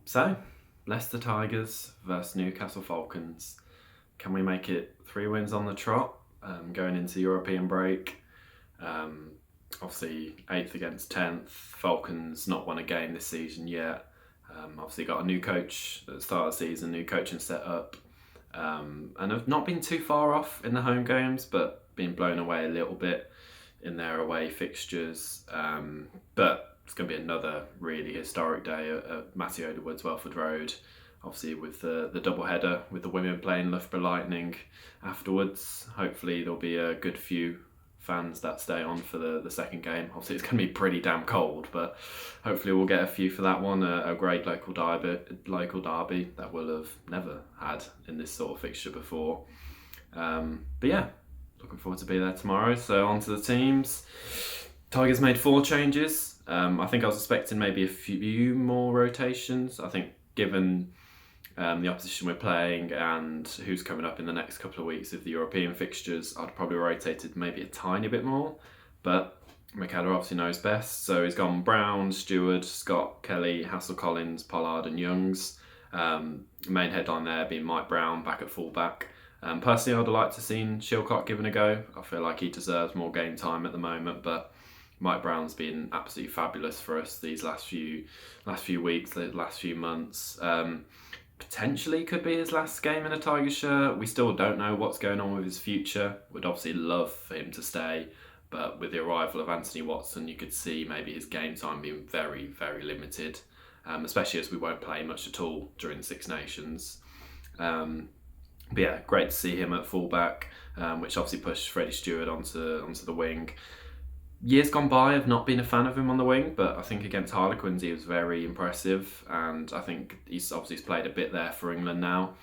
So, Leicester Tigers versus Newcastle Falcons. Can we make it 3 wins on the trot going into European break? Obviously, 8th against 10th. Falcons not won a game this season yet. Obviously, got a new coach at the start of the season, new coaching set up. And have not been too far off in the home games, but been blown away a little bit in their away fixtures. But it's going to be another really historic day at Matty Oderwood's Welford Road. Obviously, with the double header with the women playing Loughborough Lightning afterwards. Hopefully, there'll be a good few fans that stay on for the second game. Obviously, it's going to be pretty damn cold, but hopefully, we'll get a few for that one. A great local derby that we'll have never had in this sort of fixture before. But yeah, looking forward to be there tomorrow. So on to the teams. Tigers made 4 changes. I think I was expecting maybe a few more rotations. I think given the opposition we're playing and who's coming up in the next couple of weeks of the European fixtures, I'd probably rotated maybe a tiny bit more. But McKellar obviously knows best. So he's gone Brown, Stewart, Scott, Kelly, Hassel-Collins, Pollard and Youngs. Main headline there being Mike Brown back at fullback. Personally, I'd like to see Shilcock given a go. I feel like he deserves more game time at the moment, but Mike Brown's been absolutely fabulous for us these last few weeks, the last few months. Potentially could be his last game in a Tigers shirt. We still don't know what's going on with his future. We'd obviously love for him to stay, but with the arrival of Anthony Watson, you could see maybe his game time being very, very limited, especially as we won't play much at all during the Six Nations. But yeah, great to see him at fullback, which obviously pushed Freddie Stewart onto the wing. Years gone by, I've not been a fan of him on the wing, but I think against Harlequins he was very impressive, and I think he's played a bit there for England now,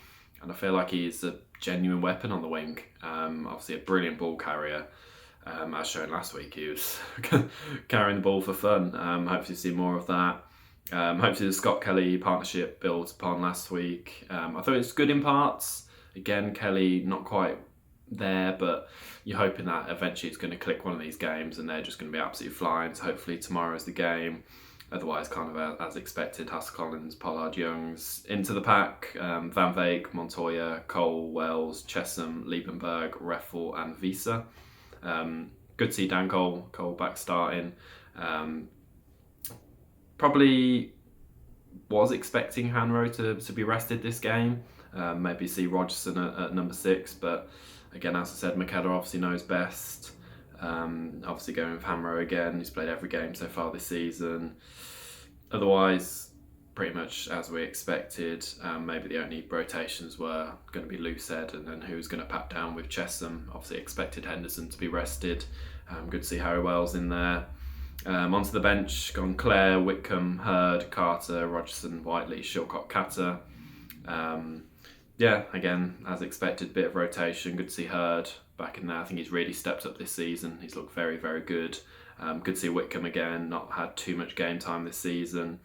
and I feel like he's a genuine weapon on the wing. Obviously a brilliant ball carrier, as shown last week. He was carrying the ball for fun. Hopefully see more of that. Hopefully the Scott Kelly partnership built upon last week. I thought it was good in parts. Again, Kelly not quite there, but you're hoping that eventually it's going to click one of these games and they're just going to be absolutely flying. So hopefully tomorrow's the game. Otherwise, kind of as expected, Hassel-Collins, Pollard, Youngs into the pack. Van Veek, Montoya, Cole, Wells, Chesham, Liebenberg, Reffel and Visa. Good to see Dan Cole back starting. Probably was expecting Hanro to be rested this game. Maybe see Rogerson at number 6, but again, as I said, McKellar obviously knows best. Obviously going with Hanro again. He's played every game so far this season. Otherwise, pretty much as we expected. Maybe the only rotations were going to be Loosehead and then who's going to pat down with Chesham. Obviously expected Henderson to be rested. Good to see Harry Wells in there. Onto the bench, gone Clare, Whitcomb, Hurd, Carter, Rogerson, Whiteley, Shilcock, Catter. Yeah, again, as expected, bit of rotation. Good to see Hurd back in there. I think he's really stepped up this season. He's looked very, very good. Good to see Whitcomb again, not had too much game time this season.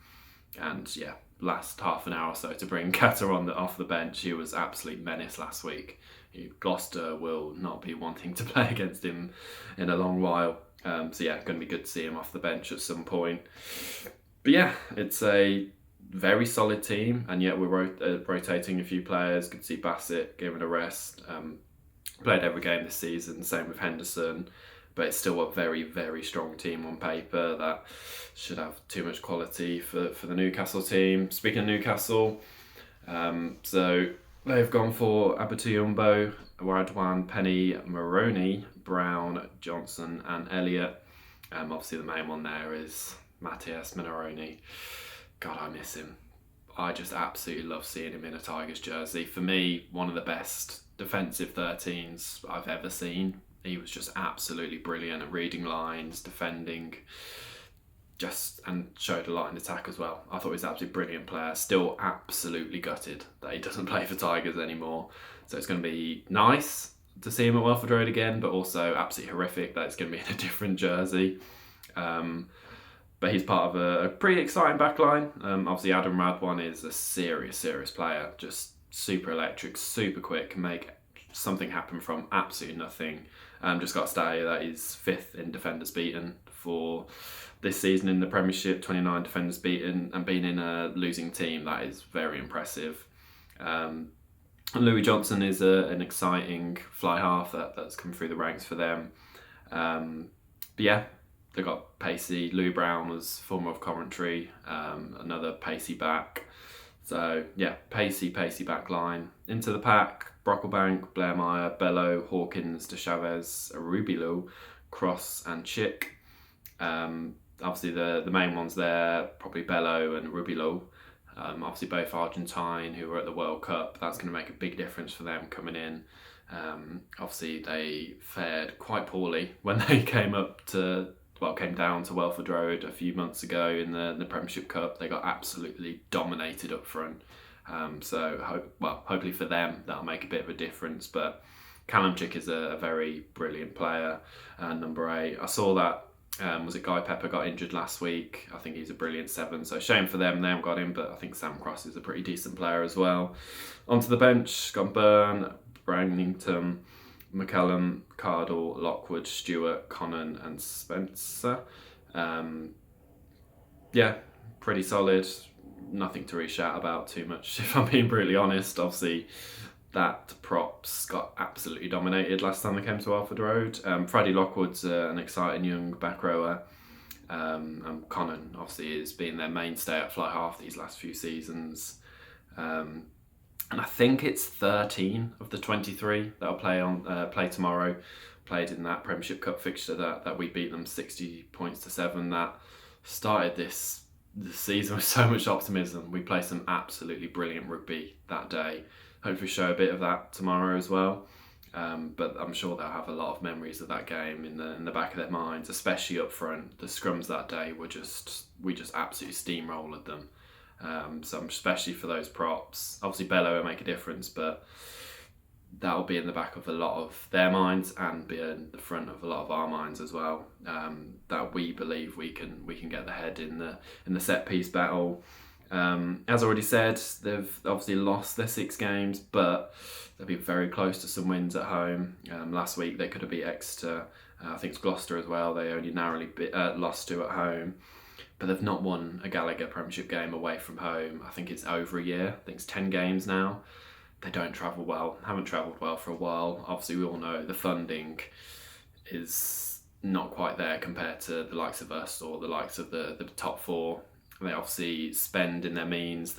And yeah, last half an hour or so to bring Catter off the bench. He was absolute menace last week. Gloucester will not be wanting to play against him in a long while. So yeah, going to be good to see him off the bench at some point. But yeah, it's a very solid team, and yet we're rotating a few players. Good to see Bassett given a rest. Played every game this season, same with Henderson, but it's still a very, very strong team on paper that should have too much quality for the Newcastle team. Speaking of Newcastle, so they've gone for Abatuyumbo, Waradwan, Penny, Maroney, Brown, Johnson and Elliott. Obviously the main one there is Matthias Maroney. God, I miss him. I just absolutely love seeing him in a Tigers jersey. For me, one of the best defensive 13s I've ever seen. He was just absolutely brilliant at reading lines, defending, and showed a lot in attack as well. I thought he was an absolutely brilliant player. Still absolutely gutted that he doesn't play for Tigers anymore. So it's going to be nice to see him at Welford Road again, but also absolutely horrific that it's going to be in a different jersey. But he's part of a pretty exciting backline. Obviously, Adam Radwan is a serious player. Just super electric, super quick, can make something happen from absolutely nothing. Just got to say that he's 5th in defenders beaten for this season in the Premiership, 29 defenders beaten, and being in a losing team, that is very impressive. Louis Johnson is an exciting fly half that's come through the ranks for them. But yeah, they got pacey. Louis Brown was former of Coventry, another pacey back. So yeah, pacey back line. Into the pack, Brocklebank, Blair Meyer, Bello, Hawkins, De Chavez, Arubilo, Cross and Chick. Obviously the main ones there, probably Bello and Rubilo. Obviously both Argentine who were at the World Cup. That's going to make a big difference for them coming in. Obviously they fared quite poorly when they came down to Welford Road a few months ago in the Premiership Cup. They got absolutely dominated up front. Hopefully for them that'll make a bit of a difference. But Callum Chick is a very brilliant player, number 8. I saw that was it Guy Pepper got injured last week. I think he's a brilliant 7, so shame for them they haven't got him, but I think Sam Cross is a pretty decent player as well. Onto the bench, got Byrne, Brannington, McCallum, Cardle, Lockwood, Stewart, Connon and Spencer. Yeah, pretty solid. Nothing to really shout about too much, if I'm being brutally honest. Obviously, that props got absolutely dominated last time they came to Welford Road. Freddie Lockwood's an exciting young back rower. And Connon, obviously, has been their mainstay at fly half these last few seasons. And I think it's 13 of the 23 that'll play tomorrow. Played in that Premiership Cup fixture that we beat them 60 points to 7. That started this season with so much optimism. We played some absolutely brilliant rugby that day. Hopefully show a bit of that tomorrow as well. But I'm sure they'll have a lot of memories of that game in the back of their minds, especially up front. The scrums that day we just absolutely steamrolled them. So especially for those props. Obviously Bello will make a difference, but that'll be in the back of a lot of their minds and be in the front of a lot of our minds as well. That we believe we can get the head in the set piece battle. As already said, they've obviously lost their 6 games, but they've been very close to some wins at home. Last week they could have beat Exeter. I think it's Gloucester as well. They only narrowly lost to at home. But they've not won a Gallagher Premiership game away from home. I think it's over a year. I think it's 10 games now. They don't travel well. Haven't travelled well for a while. Obviously, we all know the funding is not quite there compared to the likes of us or the likes of the top 4. They obviously spend in their means.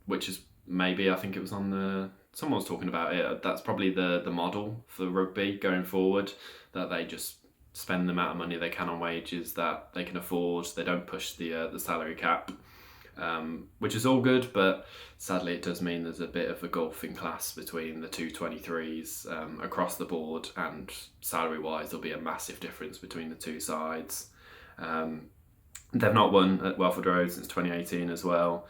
Which is maybe, I think it was someone was talking about it. That's probably the model for rugby going forward. That they just spend the amount of money they can on wages that they can afford. They don't push the salary cap, which is all good, but sadly it does mean there's a bit of a gulf in class between the two 23s across the board, and salary wise there'll be a massive difference between the two sides. They've not won at Welford Road since 2018 as well,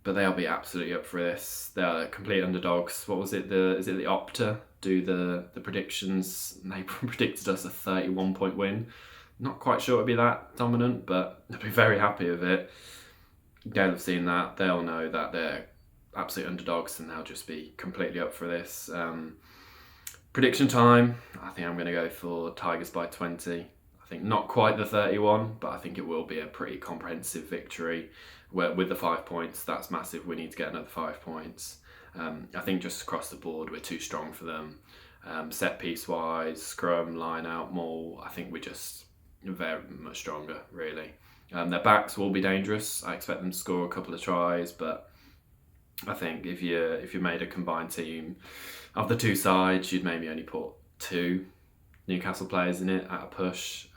but they'll be absolutely up for this. They're complete underdogs. What was it? Is it the Opta do the predictions? They predicted us a 31-point win. Not quite sure it'd be that dominant, but they'll be very happy with it. They'll have seen that. They'll know that they're absolute underdogs, and they'll just be completely up for this. Prediction time. I think I'm going to go for Tigers by 20. I think not quite the 31, but I think it will be a pretty comprehensive victory. With the 5 points, that's massive. We need to get another 5 points. I think just across the board, we're too strong for them. Set piece wise, scrum, line out, maul, I think we're just very much stronger, really. Their backs will be dangerous. I expect them to score a couple of tries, but I think if you made a combined team of the two sides, you'd maybe only put 2 Newcastle players in it at a push.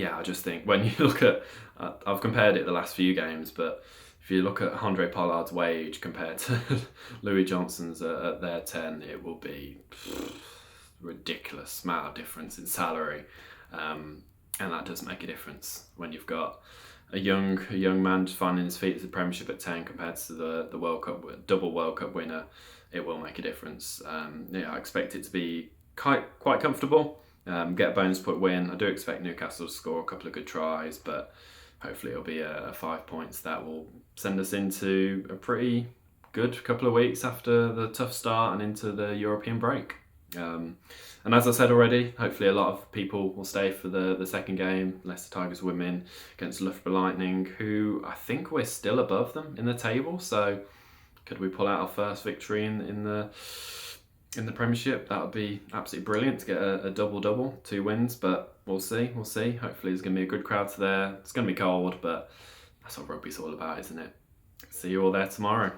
I just think when you look at, I've compared it the last few games, but if you look at Andre Pollard's wage compared to Louis Johnson's at their 10, it will be ridiculous amount of difference in salary, and that does make a difference when you've got a young man just finding his feet as a Premiership at 10 compared to the World Cup double World Cup winner. It will make a difference. I expect it to be quite comfortable. Get a bonus point win. I do expect Newcastle to score a couple of good tries, but hopefully it'll be a 5 points that will send us into a pretty good couple of weeks after the tough start and into the European break. And as I said already, hopefully a lot of people will stay for the second game, Leicester Tigers women against Loughborough Lightning, who I think we're still above them in the table. So could we pull out our first victory in the Premiership? That would be absolutely brilliant to get a double-double, 2 wins, but we'll see. Hopefully there's going to be a good crowd there. It's going to be cold, but that's what rugby's all about, isn't it? See you all there tomorrow.